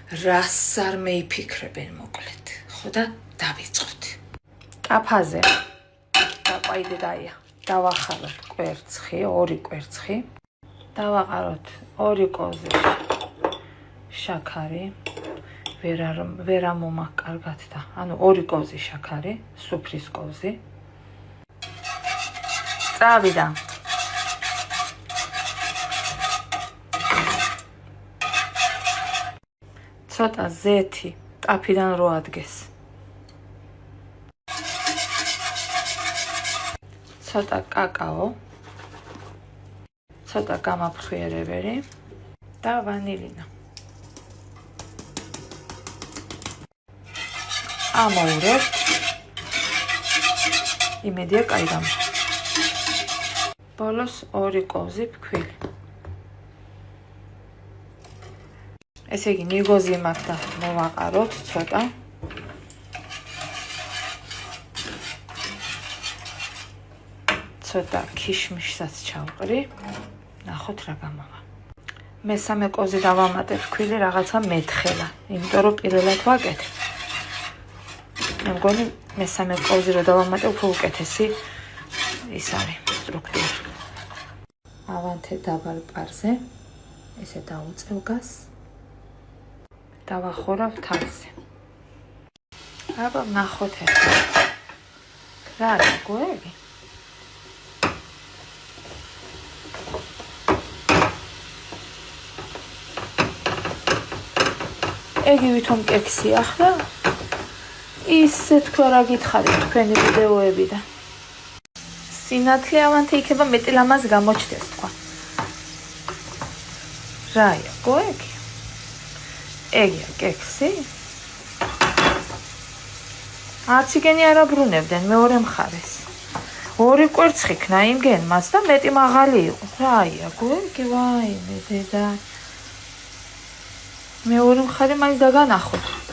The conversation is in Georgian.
რას არ მეიფიქრებენ მოკლედ. ხო და დავიწყოთ. კაფაზე დაყვაიდე დაია. დავახალოთ კვერცხი, 2 კვერცხი. დავაყაროთ 2 კოზი შაქარი. ვერ ამომაქვს კარგად და ანუ 2 კოზი შაქარი, სუფრის კოზი. წავიდა. ცოტა ზეთი ტაფიდან რო ადგეს. ცოტა კაკაო. ცოტა გამაფრხიერებელი და ვანილინა. ამოურევთ. იმედია კაი გამო. ბოლოს 2 კოზი ფქვილი. ესე იგი ნიგოზი მაქვს და მოვაყაროთ ცოტა. ცოტა ქიშმიშსაც ჩავყრი. ნახოთ რა გამოვა. მესამე კოზი დავამატებ ფქვილი რაღაცა მეთხელა, იმიტომ რომ პირველად ვაკეთებ. მე მგონი მესამე კოზი რო დავამატებ უფრო უკეთესი ის არის სტრუქტურა. ავანთე დაბალ პარზე ესე დავუწევ გას. დავახორავ თალზე. აბა ნახოთ ახლა. რა არის გვერი? ეგი ვითომ კექსი ახლა ისე თქვა რა გითხარით თქვენი ვიდეოებიდან. სინათლე ავანთე იქნება მეტი ლამაზ გამოჩდეს თქვა. რაია გვერი? ეგია კექსი? არც igeni არ აბრუნებდნენ მეორე მხარეს. 2 კვერცხი ქნა იმგენ მას და მეტი მაღალი იყო. რაია გვერი? ვაიმე დედა. მეორე მხარე მაინც დაგანახოთ.